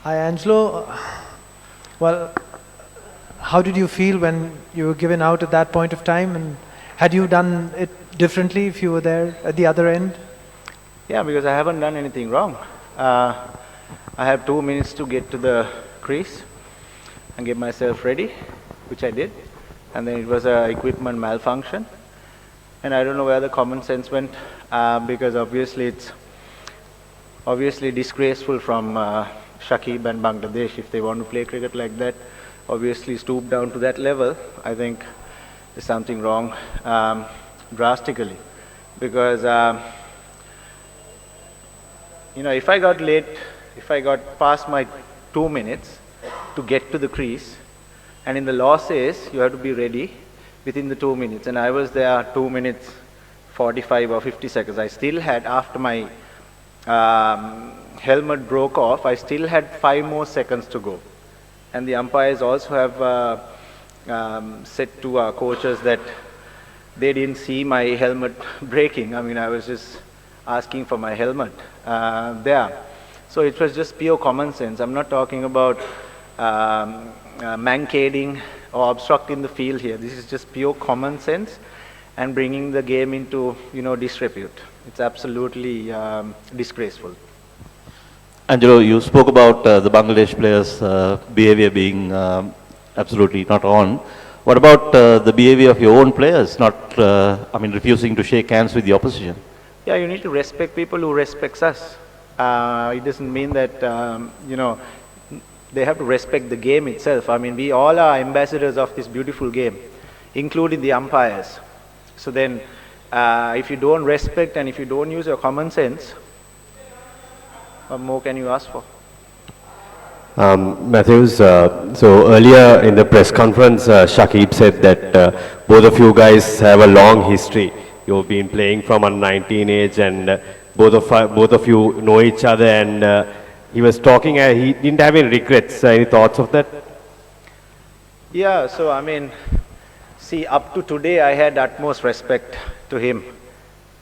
Hi, Angelo. Well, how did you feel when you were given out at that point of time? And had you done it differently if you were there at the other end? Yeah, because I haven't done anything wrong. I have 2 minutes to get to the crease and get myself ready, which I did. And then it was a equipment malfunction. And I don't know where the common sense went, because obviously it's disgraceful from Shakib and Bangladesh if they want to play cricket like that. Obviously stoop down to that level. I think there's something wrong drastically, because if I got past my 2 minutes to get to the crease, and in the law says you have to be ready within the 2 minutes, and I was there 2 minutes 45 or 50 seconds. I still had, after my helmet broke off, I still had 5 more seconds to go. And the umpires also have said to our coaches that they didn't see my helmet breaking. I mean, I was just asking for my helmet there. So it was just pure common sense. I'm not talking about mankading or obstructing the field here. This is just pure common sense and bringing the game into disrepute. It's absolutely disgraceful. Angelo, you spoke about the Bangladesh players' behavior being absolutely not on. What about the behavior of your own players, refusing to shake hands with the opposition? Yeah, you need to respect people who respects us. It doesn't mean that, they have to respect the game itself. I mean, we all are ambassadors of this beautiful game, including the umpires. So then, if you don't respect and if you don't use your common sense, what more can you ask for? Matthews, so earlier in the press conference, Shakib said that both of you guys have a long history. You've been playing from a 19 age, and both of you know each other, and he was talking, he didn't have any regrets. Any thoughts of that? Yeah, so I mean, see, up to today I had utmost respect to him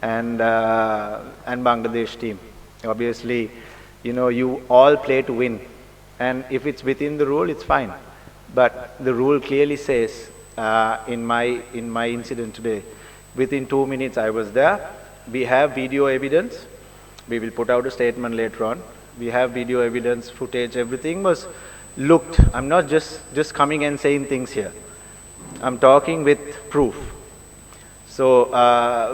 and Bangladesh team. Obviously, you all play to win, and if it's within the rule, it's fine. But the rule clearly says in my incident today, within 2 minutes I was there. We have video evidence. We will put out a statement later on. We have video evidence, footage, everything was looked. I'm not just coming and saying things here. I'm talking with proof. So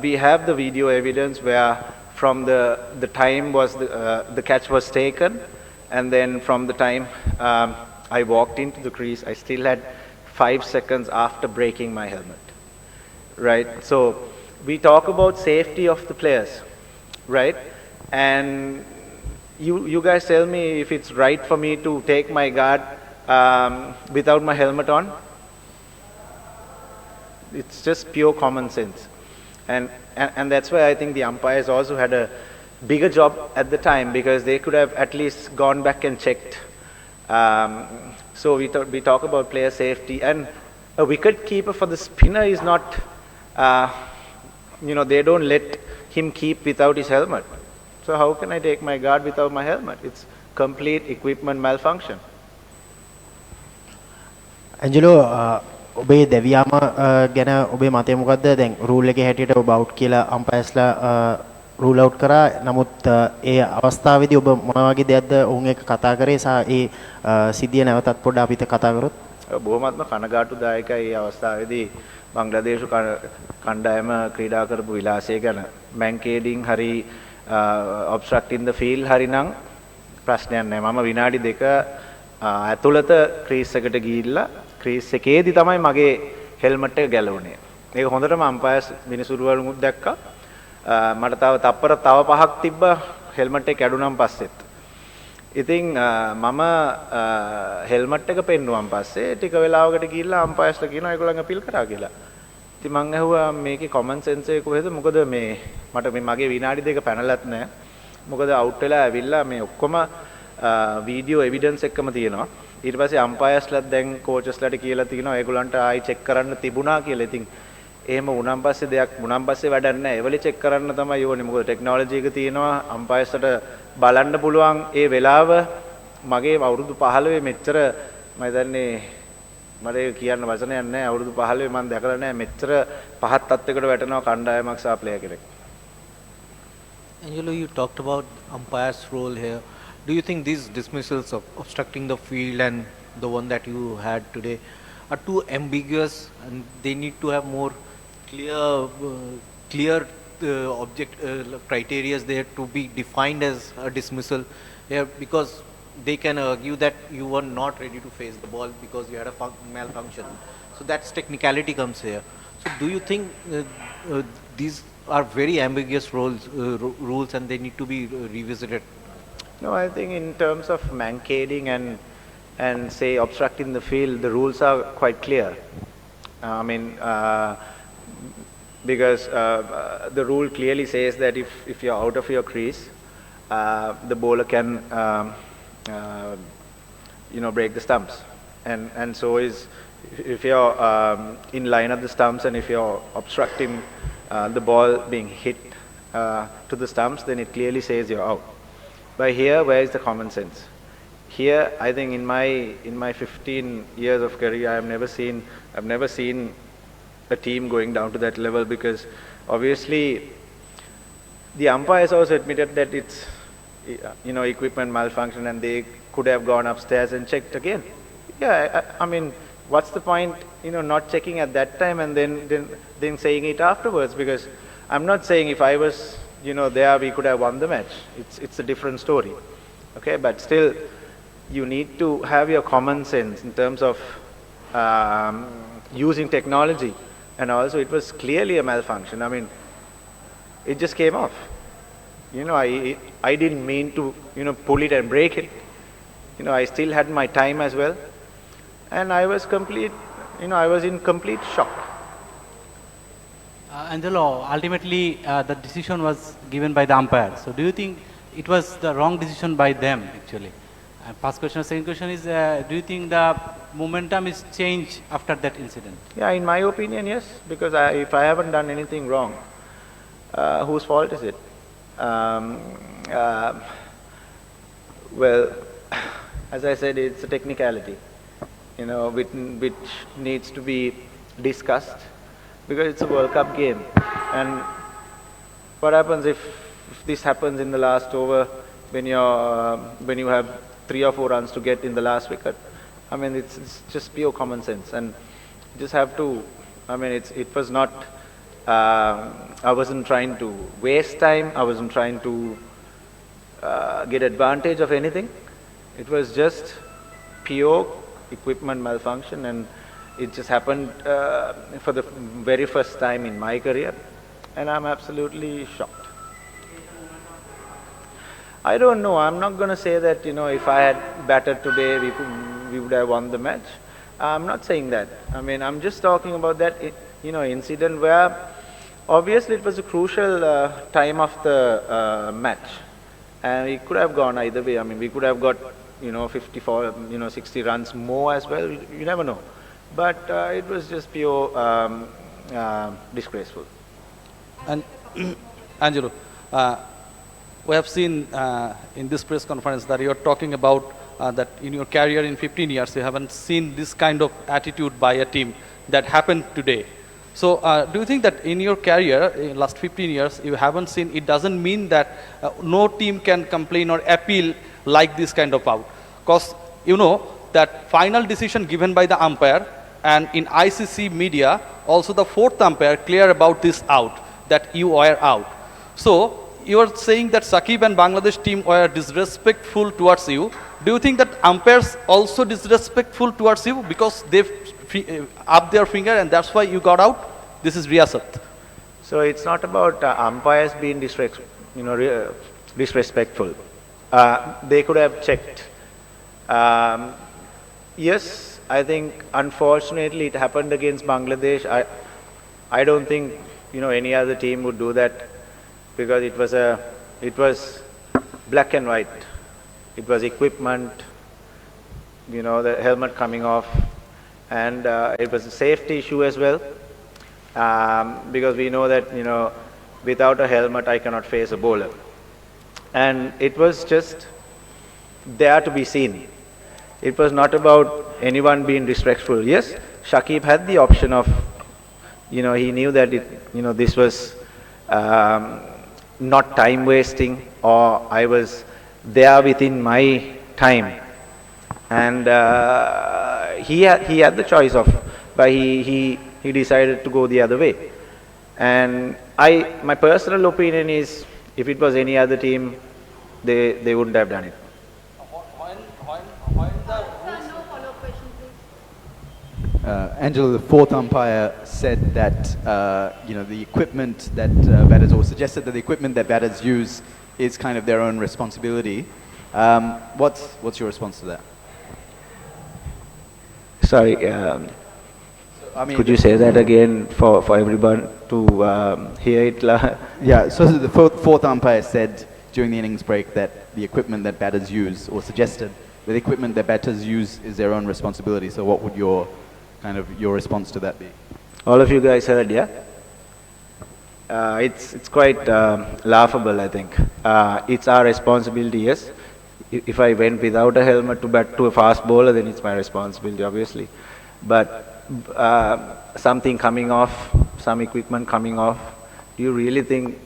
we have the video evidence where from the time was the catch was taken, and then from the time I walked into the crease, I still had 5 seconds after breaking my helmet. Right? So we talk about safety of the players, right? And you guys tell me if it's right for me to take my guard without my helmet on. It's just pure common sense. And that's why I think the umpires also had a bigger job at the time, because they could have at least gone back and checked. So we talk about player safety, and a wicket keeper for the spinner is not, they don't let him keep without his helmet. So how can I take my guard without my helmet? It's complete equipment malfunction. Angelo, ඔබේ දෙවියාම ගැන ඔබේ මතය මොකද්ද? දැන් rule එකේ හැටියට ඔබ out කියලා අම්පයර්ස්ලා රූල් අවුට් කරා. නමුත් ඒ අවස්ථාවේදී ඔබ මොන වගේ දෙයක්ද ඔවුන් එක්ක කතා කරේ සහ ඒ සිද්ධිය නැවතත් පොඩ්ඩක් අපිට කතා කරොත්. බොහොමත්ම කනගාටුදායකයි මේ අවස්ථාවේදී බංග්ලාදේශ කණ්ඩායම ක්‍රීඩා කරපු විලාසය ගැන. මැන්කේඩින් හරි obstructing the field හරි නම් ප්‍රශ්නයක් නැහැ. මම විනාඩි 2 ඇතුළත ක්‍රීස් එකට ගිහිල්ලා ක්‍රීස් එකේදී තමයි මගේ හෙල්මට් එක ගැලවුණේ. මේක හොඳටම අම්පයර්ස් මිනිසුරුවලුත් දැක්කා. මට තව 5ක් තිබ්බා හෙල්මට් එක කැඩුනන් පස්සෙත්. ඉතින් මම හෙල්මට් එක පෙන්නුවන් පස්සේ ටික වෙලාවකට ගිහිල්ලා අම්පයර්ස්ලා කියනවා ඒගොල්ලන් අපීල් කරා කියලා. ඉතින් මං ඇහුවා මේකේ කොමන් සෙන්ස් එක කොහෙද? මොකද මට මගේ විනාඩි 2 පැනලත් නැහැ. මොකද අවුට් වෙලා ඇවිල්ලා මේ ඔක්කොම වීඩියෝ එවිඩන්ස් එක්කම තියෙනවා. ඊට පස්සේ අම්පයර්ස්ලාත් දැන් කෝචස්ලාට කියලා තිනවා ඒගොල්ලන්ට ආයි චෙක් කරන්න තිබුණා කියලා. ඉතින් එහෙම වුණාන් පස්සේ වැඩක් නැහැ. ඒවලේ චෙක් කරන්න තමයි ඕනේ. මොකද ටෙක්නොලොජි එක තියෙනවා. අම්පයර්ස්ලාට බලන්න පුළුවන් ඒ වෙලාව මගේ අවුරුදු 15 මෙච්චර මම දන්නේ මට ඒක කියන්න වචනයක් නැහැ. අවුරුදු 15 මම දැකලා නැහැ මෙච්චර පහත් තත්යකට වැටෙනවා කණ්ඩායමක් සහ ප්ලේයර් කෙනෙක්. Angelo, you talked about umpire's role here. Do you think these dismissals of obstructing the field and the one that you had today are too ambiguous, and they need to have more clear object criteria there to be defined as a dismissal here, because they can argue that you were not ready to face the ball because you had a malfunction. So that's technicality comes here. So do you think these are very ambiguous rules and they need to be revisited? No, I think in terms of mankading and say obstructing the field, the rules are quite clear. Because the rule clearly says that if you're out of your crease, the bowler can break the stumps, and so is if you're in line of the stumps, and if you're obstructing the ball being hit to the stumps, then it clearly says you're out. But here, where is the common sense? Here, I think in my 15 years of career, I've never seen a team going down to that level, because obviously the umpires also admitted that it's equipment malfunction and they could have gone upstairs and checked again. Yeah, I mean, what's the point not checking at that time and then saying it afterwards? Because I'm not saying if I was there we could have won the match. It's a different story. Okay, but still you need to have your common sense in terms of using technology. And also it was clearly a malfunction. I mean, it just came off. I didn't mean to pull it and break it. I still had my time as well, and I was in complete shock. Angelo, ultimately the decision was given by the umpire. So do you think it was the wrong decision by them actually? First question. Second question is, do you think the momentum is changed after that incident? Yeah, in my opinion, yes. Because if I haven't done anything wrong, whose fault is it? Well, as I said, it's a technicality, which needs to be discussed, because it's a World Cup game. And what happens if this happens in the last over, when you have 3 or 4 runs to get in the last wicket? I mean, it's just pure common sense, and you just have to. I mean, it was not. I wasn't trying to waste time. I wasn't trying to get advantage of anything. It was just pure equipment malfunction, and it just happened for the very first time in my career, and I'm absolutely shocked. I don't know. I'm not going to say that if I had batted today, we would have won the match. I'm not saying that. I mean, I'm just talking about that incident where obviously it was a crucial time of the match, and it could have gone either way. I mean, we could have got 54, 60 runs more as well. You never know. But it was just pure disgraceful. And Angelo, we have seen in this press conference that you are talking about that in your career in 15 years, you haven't seen this kind of attitude by a team that happened today. So do you think that in your career, in last 15 years, you haven't seen, it doesn't mean that no team can complain or appeal like this kind of out? Because that final decision given by the umpire, and in ICC media, also the 4th umpire clear about this out, that you were out. So you are saying that Shakib and Bangladesh team were disrespectful towards you. Do you think that umpires also disrespectful towards you because they've up their finger and that's why you got out? This is Riyasat. So it's not about umpires being disrespectful. They could have checked. Yes, I think unfortunately it happened against Bangladesh. I don't think any other team would do that, because it was black and white. It was equipment, the helmet coming off, and it was a safety issue as well, because we know that without a helmet I cannot face a bowler, and it was just there to be seen. It was not about anyone being disrespectful. Yes, Shakib had the option of, he knew that this was not time wasting, or I was there within my time, and he had the choice of, but he decided to go the other way. And my personal opinion is, if it was any other team, they wouldn't have done it. Angelo, the fourth umpire said that the equipment that batters, or suggested that the equipment that batters use is kind of their own responsibility. What's your response to that? Sorry, could you say that again for everyone to hear it? Yeah, so the fourth umpire said during the innings break that the equipment that batters use, or suggested that the equipment that batters use is their own responsibility. So what would your response to that be? All of you guys heard, yeah? It's quite laughable, I think. It's our responsibility, yes. If I went without a helmet to bat to a fast bowler, then it's my responsibility, obviously. But something coming off, some equipment coming off, do you really think,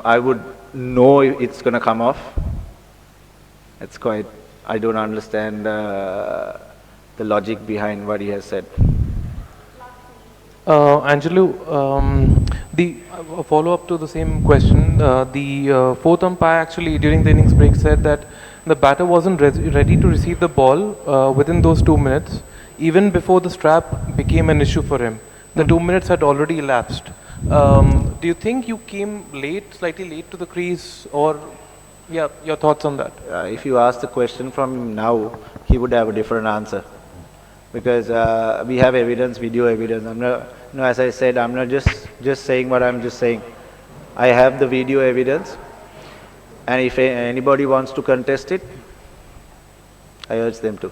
I would know if it's going to come off? It's quite, I don't understand the logic behind what he has said. Angelo, the follow-up to the same question, the fourth umpire actually during the innings break said that the batter wasn't ready to receive the ball within those 2 minutes, even before the strap became an issue for him. The 2 minutes had already elapsed. Do you think you came slightly late to the crease, or your thoughts on that? If you ask the question from him now, he would have a different answer. Because we have evidence, video evidence. I'm not, as I said, I'm not just saying what I'm just saying. I have the video evidence, and if anybody wants to contest it, I urge them to.